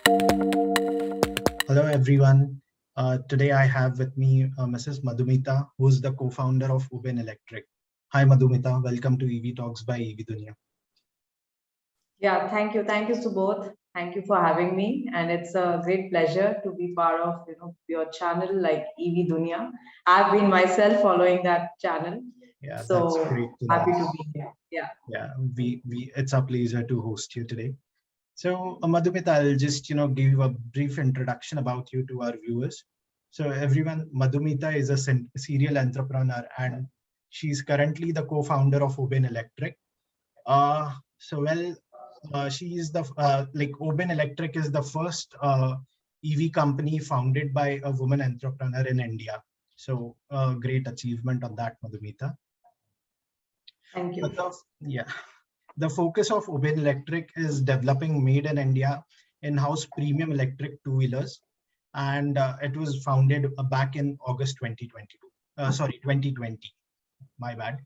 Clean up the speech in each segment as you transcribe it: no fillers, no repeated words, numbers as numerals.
Hello, everyone. Today I have with me Mrs. Madhumita, who is the co-founder of Oben Electric. Hi, Madhumita. Welcome to EV Talks by EV Dunya. Yeah, thank you. Thank you, Subodh. Thank you for having me. And it's a great pleasure to be part of your channel like EV Dunya. I've been myself following that channel. Yeah, that's So great to happy know. to be here. Yeah. Yeah, it's a pleasure to host you today. So, Madhumita, I'll just give you a brief introduction about you to our viewers. So, everyone, Madhumita is a serial entrepreneur, and she's currently the co-founder of Oben Electric. She is the Oben Electric is the first EV company founded by a woman entrepreneur in India. So, great achievement on that, Madhumita. Thank you. The focus of Oben Electric is developing made in India in-house premium electric two-wheelers, and it was founded back in August 2022. 2020. My bad.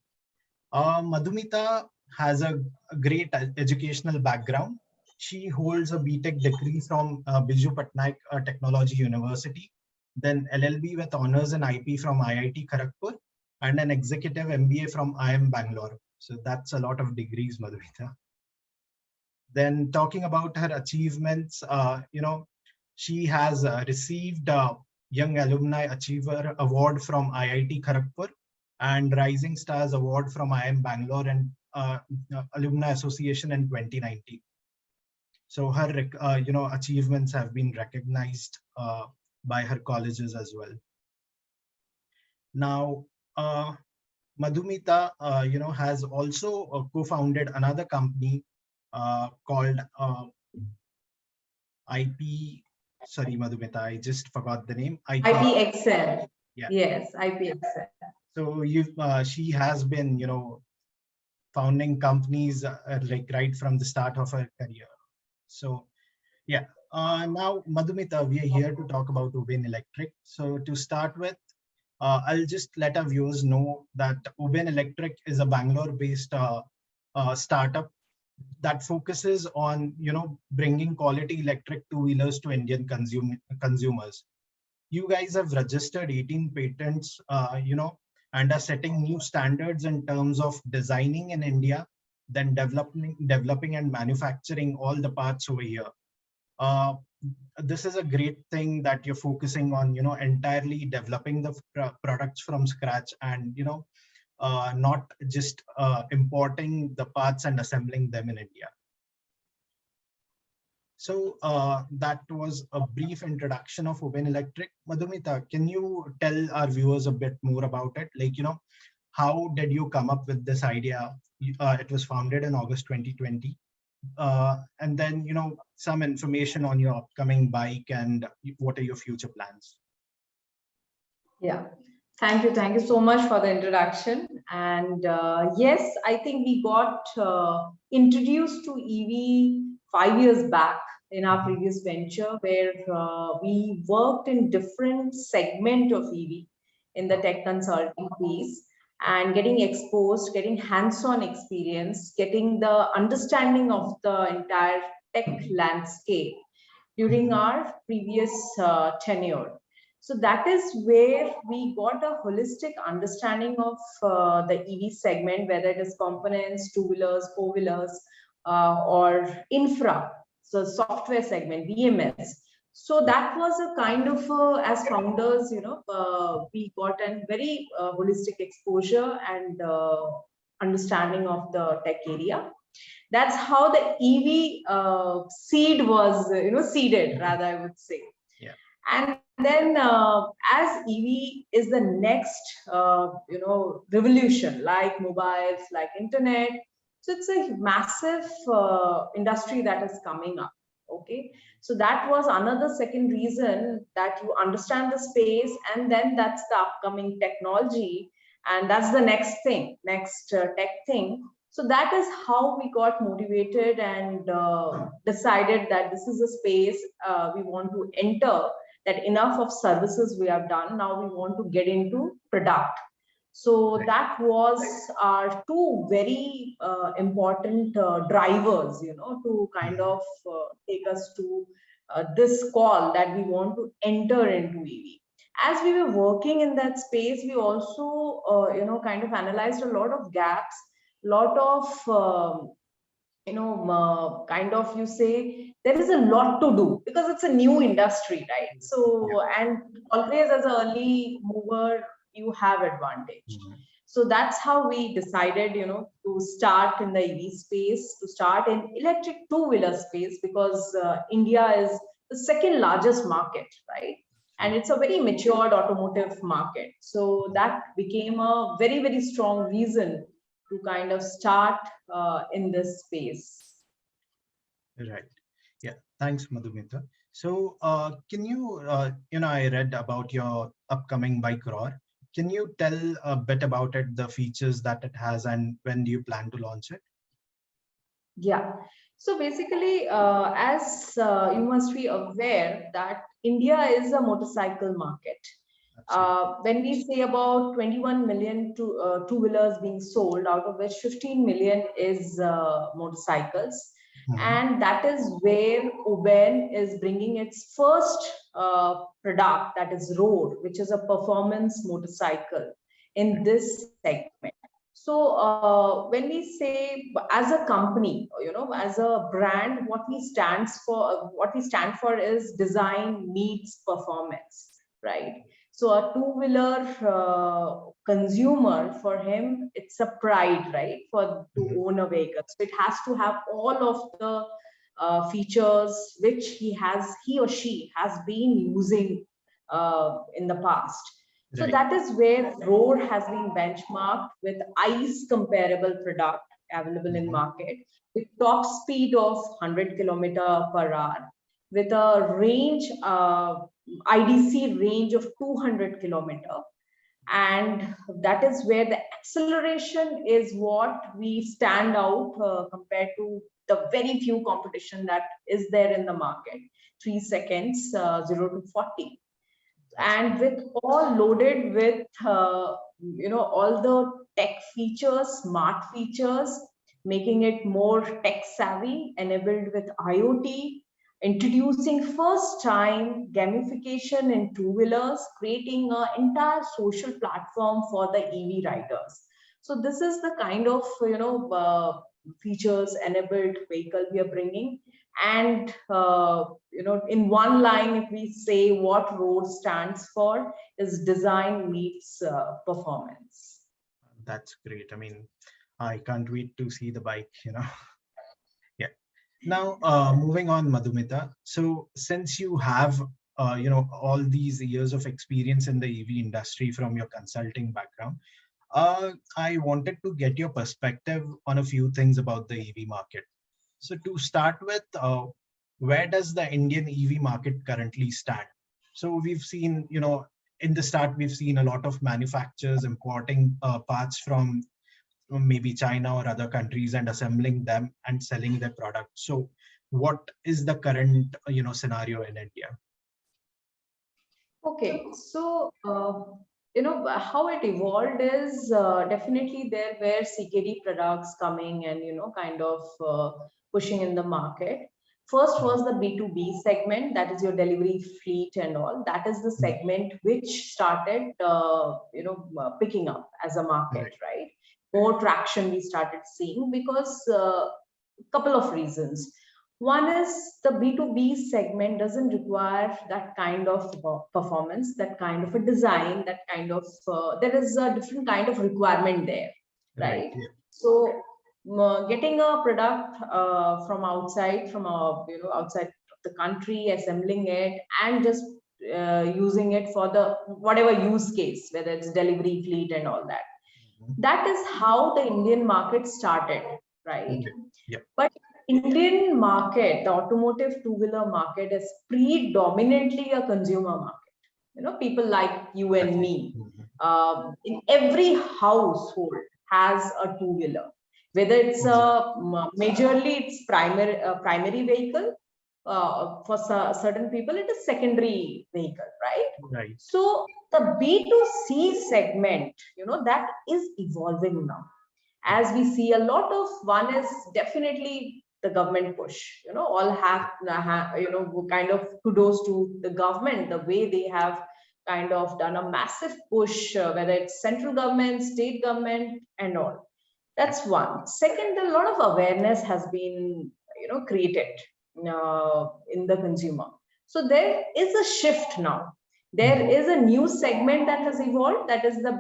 Madhumita has a great educational background. She holds a BTech degree from Biju Patnaik Technology University, then LLB with honors in IP from IIT Kharagpur, and an executive MBA from IIM Bangalore. So that's a lot of degrees, Madhumita. Then talking about her achievements, she has received Young Alumni Achiever Award from IIT Kharagpur and Rising Stars Award from IIM Bangalore and Alumni Association in 2019. So her, achievements have been recognized by her colleges as well. Now, Madhumita, has also co-founded another company called IP. Sorry, Madhumita, I just forgot the name. IPXL. Yeah. Yes, IPXL. So she has been, founding companies right from the start of her career. So yeah. Now, Madhumita, we are here to talk about Oben Electric. So to start with, I'll just let our viewers know that Oben Electric is a Bangalore-based startup that focuses on, bringing quality electric two-wheelers to Indian consumers. You guys have registered 18 patents, and are setting new standards in terms of designing in India, then developing and manufacturing all the parts over here. This is a great thing that you're focusing on, entirely developing the products from scratch and, not just importing the parts and assembling them in India. So that was a brief introduction of Oben Electric. Madhumita, can you tell our viewers a bit more about it? Like, how did you come up with this idea? It was founded in August 2020. And then, some information on your upcoming bike and what are your future plans? Yeah. Thank you. Thank you so much for the introduction. And yes, I think we got introduced to EV 5 years back in our previous venture, where we worked in different segment of EV in the tech consulting piece and getting exposed, getting hands-on experience, getting the understanding of the entire tech landscape during our previous tenure. So that is where we got a holistic understanding of the EV segment, whether it is components, two-wheelers, four-wheelers, or infra, so software segment, VMS. So that was a kind of, as founders, we got a very holistic exposure and understanding of the tech area. That's how the EV seed was, seeded, rather, I would say. Yeah. And then as EV is the next, revolution, like mobiles, like internet. So it's a massive industry that is coming up. Okay. So that was another second reason that you understand the space, and then that's the upcoming technology. And that's the next thing, next tech thing. So that is how we got motivated and decided that this is a space we want to enter, that enough of services we have done. Now we want to get into product. So that was our two very important drivers, to kind of take us to this call that we want to enter into EV. As we were working in that space, we also, kind of analyzed a lot of gaps, lot of, kind of, you say, there is a lot to do because it's a new industry, right? So, and always as an early mover, you have advantage. So that's how we decided, to start in the EV space, to start in electric two-wheeler space, because India is the second largest market, right? And it's a very matured automotive market. So that became a very, very strong reason to kind of start in this space. Right. Yeah. Thanks, Madhumita. So, can you, I read about your upcoming bike Roar. Can you tell a bit about it, the features that it has, and when do you plan to launch it? Yeah. So basically, as you must be aware that India is a motorcycle market. When we say about 21 million two-wheelers being sold, out of which 15 million is motorcycles. And that is where Oben is bringing its first product, that is Road, which is a performance motorcycle in this segment. So when we say as a company, as a brand, what we stand for is design meets performance, right? So a two-wheeler consumer, for him, it's a pride, right, to own a vehicle. So it has to have all of the features which he or she has been using in the past. So that is where Road has been benchmarked with ICE comparable product available in market, with top speed of 100 km/h, with a range, IDC range of 200 km. And that is where the acceleration is what we stand out compared to the very few competition that is there in the market. 3 seconds, 0 to 40. And with all loaded with all the tech features, smart features, making it more tech savvy, enabled with IoT, introducing first time gamification in two-wheelers, creating an entire social platform for the EV riders. So this is the kind of features enabled vehicle we are bringing. And in one line, if we say what Road stands for, is design meets performance. That's great. I mean, I can't wait to see the bike, Yeah. Now, moving on, Madhumita. So since you have, all these years of experience in the EV industry from your consulting background, I wanted to get your perspective on a few things about the EV market. So to start with, where does the Indian EV market currently stand? So we've seen, in the start, we've seen a lot of manufacturers importing parts from maybe China or other countries and assembling them and selling their products. So what is the current, scenario in India? Okay, so how it evolved is definitely there were CKD products coming and kind of pushing in the market. First was the B2B segment, that is your delivery fleet and all. That is the segment which started picking up as a market, right? More traction we started seeing because couple of reasons. One is the B2B segment doesn't require that kind of performance, that kind of a design, that kind of, there is a different kind of requirement there, right? So getting a product from outside, outside the country, assembling it and just using it for the whatever use case, whether it's delivery fleet and all that. That is how the Indian market started, right? But Indian market, the automotive two-wheeler market, is predominantly a consumer market. People like you and me, in every household has a two-wheeler, whether it's majorly it's primary vehicle. For certain people, it is secondary vehicle, right? So the B2C segment, that is evolving now. As we see a lot of, one is definitely the government push. All have kind of kudos to the government, the way they have kind of done a massive push, whether it's central government, state government, and all. That's one. Second, a lot of awareness has been created in the consumer. So there is a shift now. There is a new segment that has evolved, that is the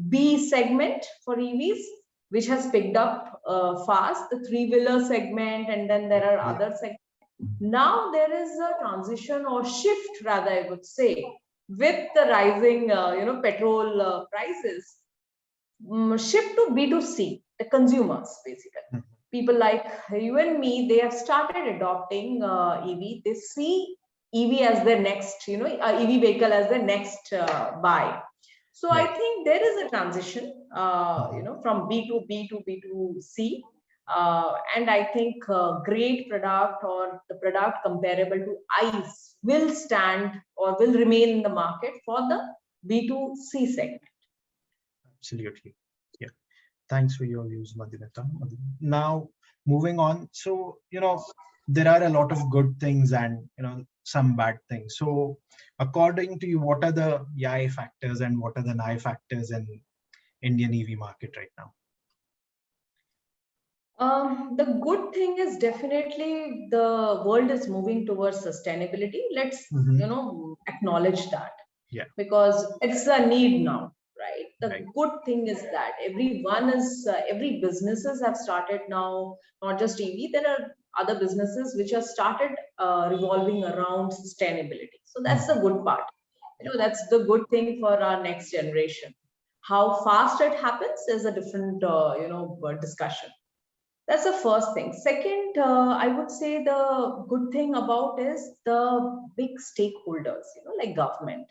B segment for EVs, which has picked up fast, the three-wheeler segment, and then there are other segments. Now there is a transition or shift, rather, I would say, with the rising, petrol prices, shift to B2C, the consumers, basically. People like you and me, they have started adopting EV. They see EV as their next, EV vehicle as their next buy. So I think there is a transition, from B2B to B2C. And I think great product or the product comparable to ICE will stand or will remain in the market for the B2C segment. Absolutely. Yeah. Thanks for your views, Madhumita. Now, moving on. So, there are a lot of good things and, some bad things. So, according to you, what are the yay factors and what are the nay factors in Indian EV market right now? The good thing is definitely the world is moving towards sustainability. Let's, acknowledge that. Yeah. Because it's a need now, right? The good thing is that every businesses have started now, not just EV, there are other businesses which have started revolving around sustainability. So that's the good part. That's the good thing for our next generation. How fast it happens is a different, discussion. That's the first thing. Second, I would say the good thing about is the big stakeholders, like government.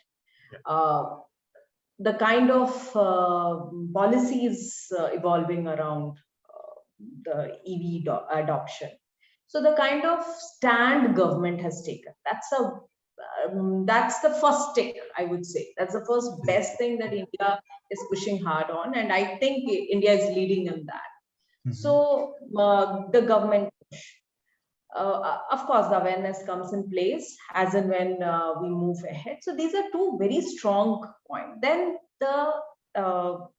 The kind of policies evolving around the EV adoption. So the kind of stand government has taken. That's the first tick, I would say. That's the first best thing that India is pushing hard on, and I think India is leading in that. So the government push. Of course, the awareness comes in place as and when we move ahead. So these are two very strong points. Then the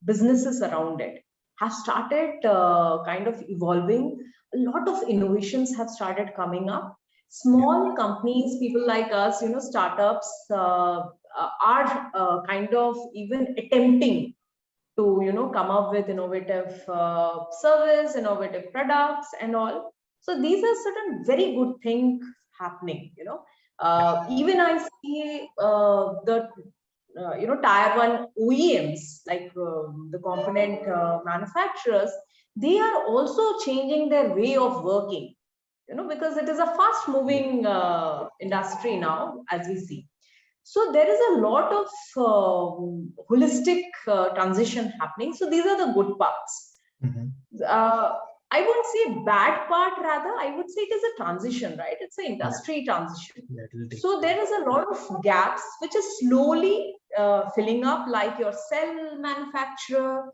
businesses around it have started kind of evolving. A lot of innovations have started coming up. Small companies, people like us, startups are kind of even attempting to come up with innovative service, innovative products, and all. So these are certain very good things happening. Even I see the tier 1 OEMs, like the component manufacturers, they are also changing their way of working. Because it is a fast moving industry now, as we see. So there is a lot of holistic transition happening. So these are the good parts. I wouldn't say bad part, rather, I would say it is a transition, right? It's an industry transition. So there is a lot of gaps which is slowly filling up, like your cell manufacturer,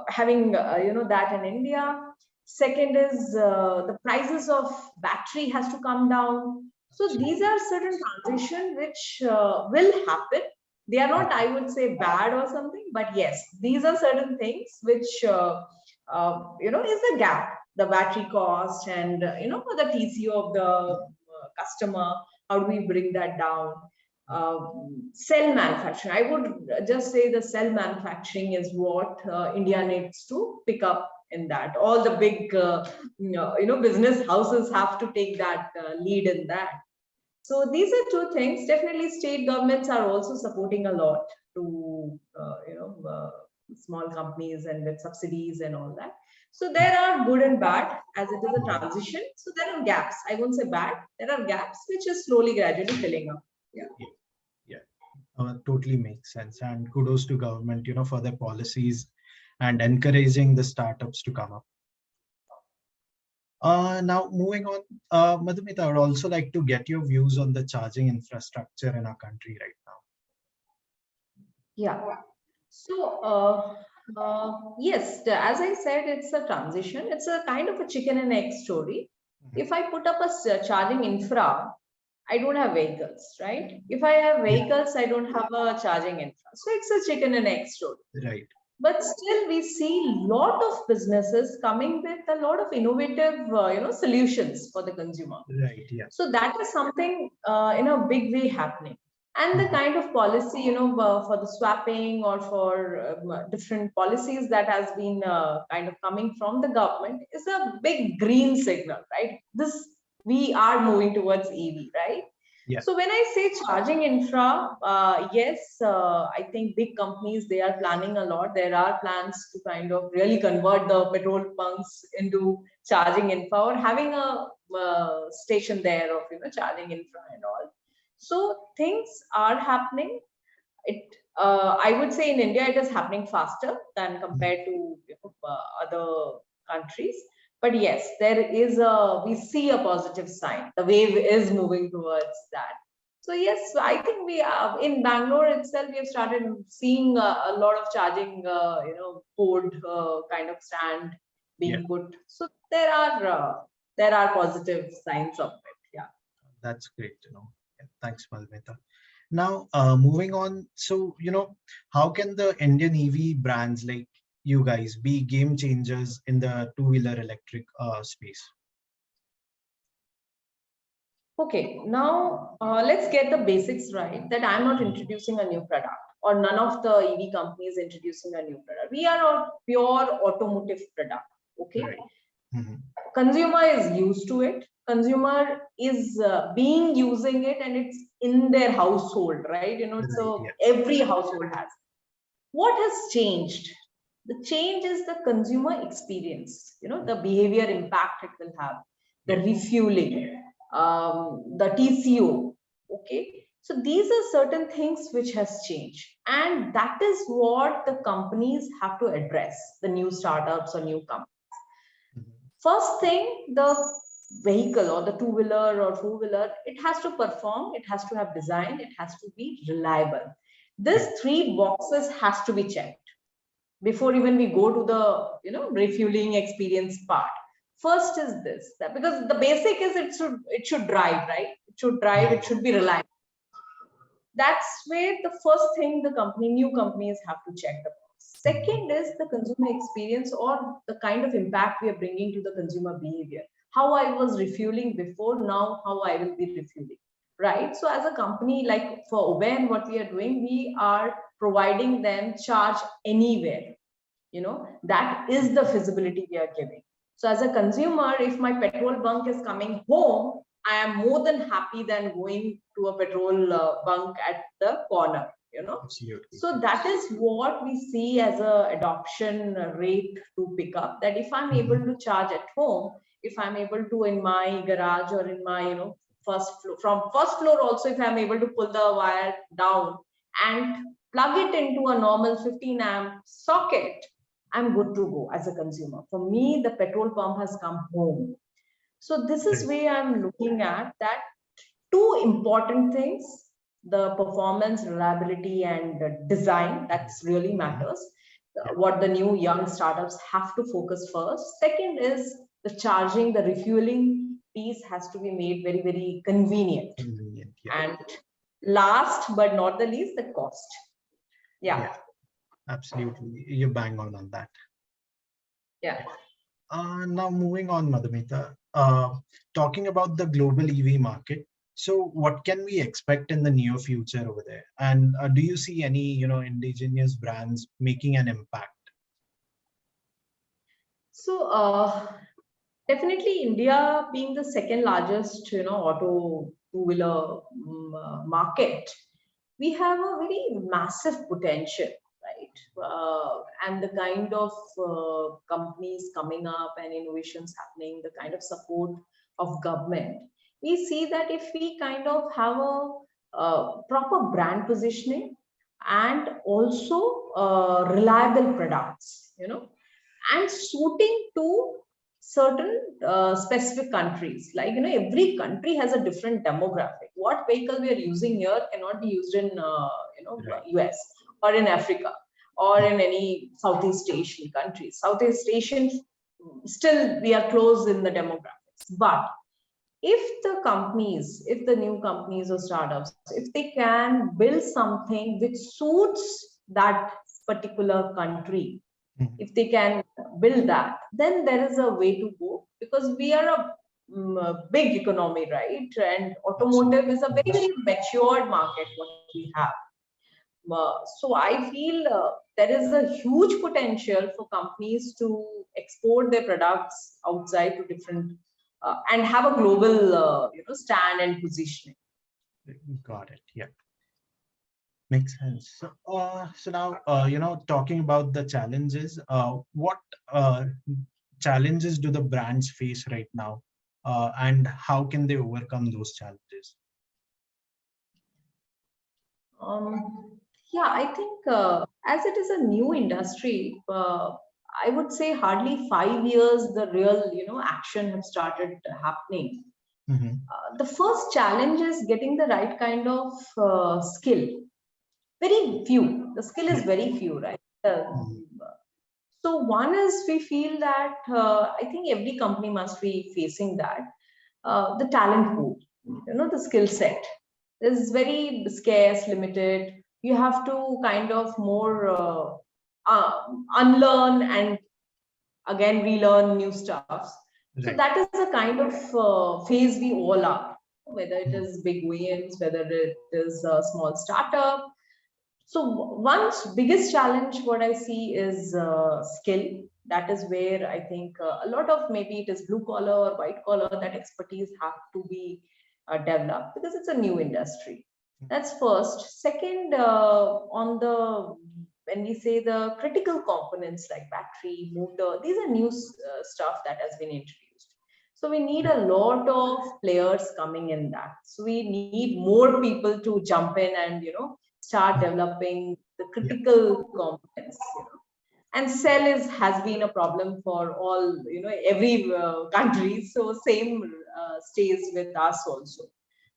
having, that in India. Second is the prices of battery has to come down. So these are certain transitions which will happen. They are not, I would say, bad or something, but yes, these are certain things which, is the gap, the battery cost and, the TCO of the customer, how do we bring that down? Cell manufacturing, I would just say the cell manufacturing is what India needs to pick up in that. All the big, business houses have to take that lead in that. So these are two things. Definitely, state governments are also supporting a lot to, small companies and with subsidies and all that. So there are good and bad as it is a transition. So there are gaps. I won't say bad. There are gaps which is slowly, gradually filling up. Totally makes sense. And kudos to government, for their policies and encouraging the startups to come up. Now, moving on, Madhumita, I would also like to get your views on the charging infrastructure in our country right now. Yeah. So Yes, as I said, it's a transition. It's a kind of a chicken and egg story. If I put up a charging infra, I don't have vehicles, right? If I have vehicles, I don't have a charging infra. So it's a chicken and egg story. Right. But still, we see a lot of businesses coming with a lot of innovative, solutions for the consumer. Right. Yeah. So that is something in a big way happening. And the kind of policy, for the swapping or for different policies that has been kind of coming from the government is a big green signal, right? This, we are moving towards EV, right? Yeah. So when I say charging infra, yes, I think big companies, they are planning a lot. There are plans to kind of really convert the petrol bunks into charging infra or having a station there of charging infra and all. So things are happening. It I would say in India it is happening faster than compared to other countries. But yes, there is a, we see a positive sign. The wave is moving towards that. So yes, I think we are in Bangalore itself. We have started seeing a lot of charging, board kind of stand being put. So there are positive signs of it. Yeah. That's great to know. Yeah, thanks, Madhumita. Now, moving on. So, how can the Indian EV brands like you guys be game changers in the two-wheeler electric space? Okay, now let's get the basics right, that I'm not introducing a new product, or none of the EV companies introducing a new product. We are a pure automotive product. Okay. Right. Mm-hmm. Consumer is used to it. Consumer is being using it, and it's in their household, right? Right, so yeah. every household has. What has changed? The change is the consumer experience, the behavior impact it will have, the refueling, the TCO. Okay. So these are certain things which has changed. And that is what the companies have to address, the new startups or new companies. First thing, the vehicle or the two-wheeler or four-wheeler, it has to perform, it has to have design, it has to be reliable. This three boxes has to be checked before even we go to the refueling experience part. First is this, that because the basic is it should drive, right? It should drive, it should be reliable. That's where the first thing the new companies have to check the box. Second is the consumer experience, or the kind of impact we are bringing to the consumer behavior. How I was refueling before, now how I will be refueling, right? So as a company like for Oben, what we are doing, we are providing them charge anywhere. That is the feasibility we are giving. So as a consumer, if my petrol bunk is coming home, I am more than happy than going to a petrol bunk at the corner. Absolutely. So that is what we see as a adoption rate to pick up, that if I'm able to charge at home, if I'm able to in my garage or in my first floor, from first floor also, if I'm able to pull the wire down and plug it into a normal 15 amp socket, I'm good to go as a consumer. For me, the petrol pump has come home. So this is where I'm looking at that two important things, the performance, reliability, and design, that's really matters. What the new young startups have to focus first. Second is the charging, the refueling piece has to be made very, very convenient. And last but not the least, the cost. Yeah. Absolutely. You're bang on that. Yeah. Now moving on, Madhumita, talking about the global EV market. So what can we expect in the near future over there? And do you see any, indigenous brands making an impact? So definitely India being the second largest, auto two-wheeler market, we have a very massive potential, right? And the kind of companies coming up and innovations happening, the kind of support of government, we see that if we kind of have a proper brand positioning and also reliable products, and suiting to certain specific countries, like every country has a different demographic. What vehicle we are using here cannot be used in US or in Africa. or in any Southeast Asian countries. Southeast Asian, still we are close in the demographics. But if the companies, if the new companies or startups, if they can build something which suits that particular country, if they can build that, then there is a way to go, because we are a big economy, right? And automotive is a very, very matured market, what we have. So I feel there is a huge potential for companies to export their products outside to different and have a global stand and positioning. Got it. Yeah, makes sense. So now, talking about the challenges, what challenges do the brands face right now, and how can they overcome those challenges? Yeah, I think as it is a new industry, I would say hardly 5 years the real action have started happening. The first challenge is getting the right kind of skill. Very few. The skill is very few, right? So one is, we feel that I think every company must be facing that the talent pool, the skill set is very scarce, limited. You have to kind of more unlearn and again relearn new stuff. So that is the kind of phase we all are, whether it is big OEMs, whether it is a small startup. So one biggest challenge what I see is skill. That is where I think a lot of, maybe it is blue collar or white collar, that expertise have to be developed, because it's a new industry. That's first. Second, on the, when we say the critical components like battery, motor, these are new stuff that has been introduced. So we need a lot of players coming in that. So we need more people to jump in and start developing the critical components. And cell has been a problem for all every country. So same stays with us also.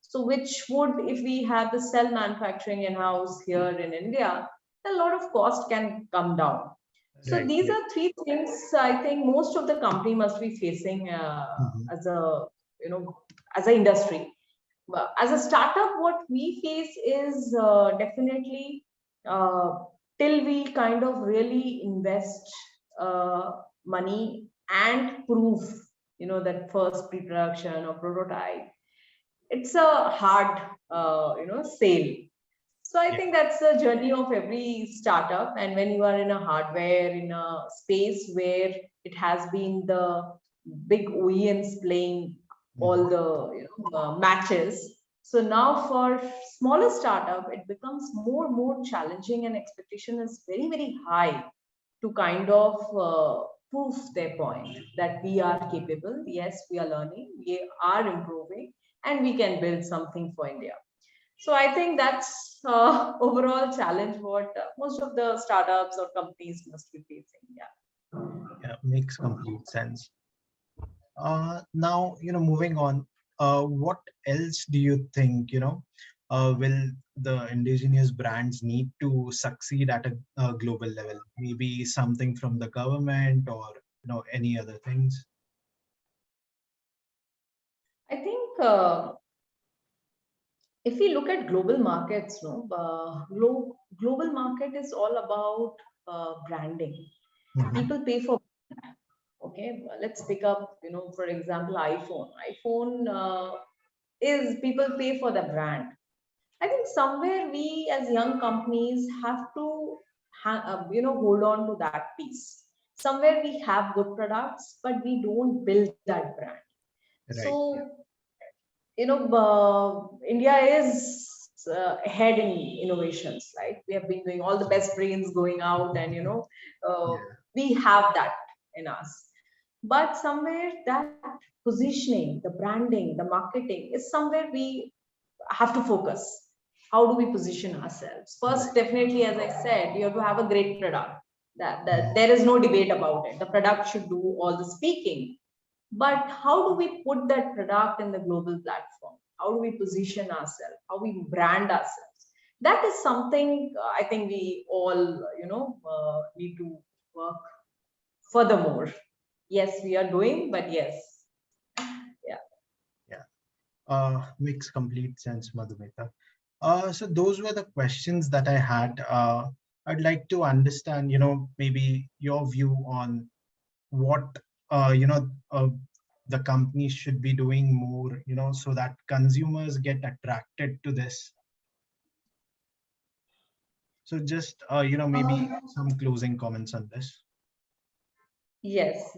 So which would, if we have the cell manufacturing in house here in India, a lot of cost can come down. So these are three things I think most of the company must be facing as a as an industry. As a startup, what we face is definitely till we kind of really invest money and prove that first pre-production or prototype, it's a hard sale. So I think that's the journey of every startup. And when you are in a hardware, in a space where it has been the big OEMs playing all the matches, so now for smaller startup, it becomes more challenging, and expectation is very, very high to kind of prove their point that we are capable. Yes, we are learning, we are improving, and we can build something for India. So I think that's overall challenge what most of the startups or companies must be facing. Yeah, makes complete sense. Now, moving on, what else do you think, will the indigenous brands need to succeed at a global level? Maybe something from the government, or, any other things? I think if we look at global markets, global market is all about branding. People pay for. Okay, let's pick up, for example, iPhone is, people pay for the brand. I think somewhere we as young companies have to hold on to that piece. Somewhere we have good products, but we don't build that brand. So India is ahead in innovations, right? We have been doing all the best brains going out, and we have that in us. But somewhere that positioning, the branding, the marketing is somewhere we have to focus. How do we position ourselves? First, definitely, as I said, you have to have a great product. That there is no debate about it. The product should do all the speaking. But how do we put that product in the global platform? How do we position ourselves? How we brand ourselves? That is something I think we all, need to work furthermore. Yes, we are doing, but yes. Makes complete sense, Madhumita. So those were the questions that I had. I'd like to understand, maybe your view on what, the companies should be doing more, so that consumers get attracted to this. So just, maybe some closing comments on this. Yes.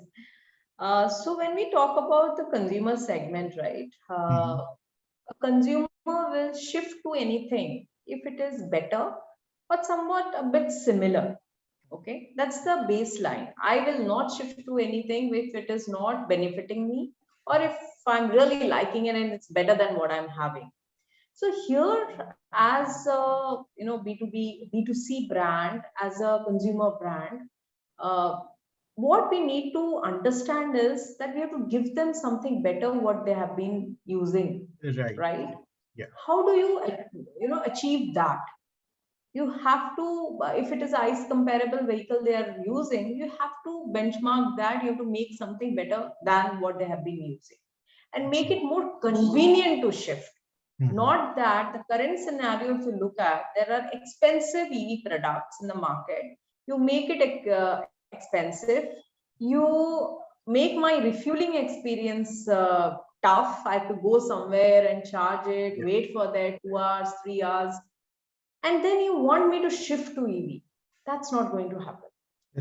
So when we talk about the consumer segment, right, Mhm. a consumer will shift to anything if it is better or somewhat a bit similar. Okay, that's the baseline. I will not shift to anything if it is not benefiting me, or if I'm really liking it and it's better than what I'm having. So here, as a B2B B2C brand, as a consumer brand, uh, what we need to understand is that we have to give them something better what they have been using, Right. right? Yeah. How do you achieve that? You have to, if it is ICE comparable vehicle they are using, you have to benchmark that. You have to make something better than what they have been using and make it more convenient to shift. Mhm. Not that the current scenario, if you look at, there are expensive EV products in the market. You make it expensive. You make my refueling experience tough. I have to go somewhere and charge it, Yeah. wait for that 2 hours, 3 hours, and then you want me to shift to EV. That's not going to happen.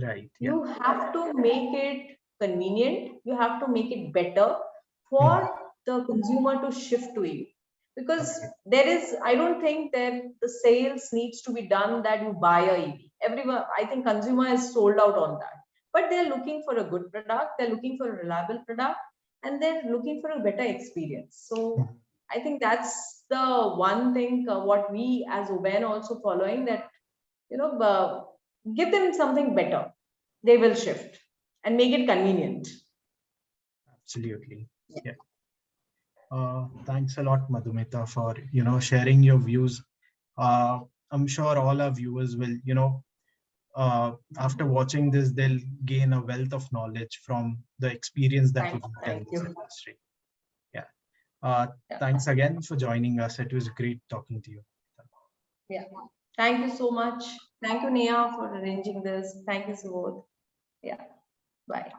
Right. Yeah. You have to make it convenient, you have to make it better Mhm. for the consumer to shift to EV. Because Okay. there is, I don't think that the sales needs to be done that you buy a EV. Everyone, I think consumer is sold out on that. But they're looking for a good product, they're looking for a reliable product, and they're looking for a better experience. So Mhm. I think that's the one thing what we as Oben also following, that give them something better, they will shift and make it convenient. Absolutely. Yeah. Thanks a lot, Madhumita, for sharing your views. Uh, I'm sure all our viewers will, after watching this, they'll gain a wealth of knowledge from the experience that you got in Thank this you. industry. Yeah. Uh, Yeah. Thanks again for joining us. It was great talking to you. Yeah. Thank you so much. Thank you, Nia, for arranging this. Thank you, Subodh. Yeah. Bye.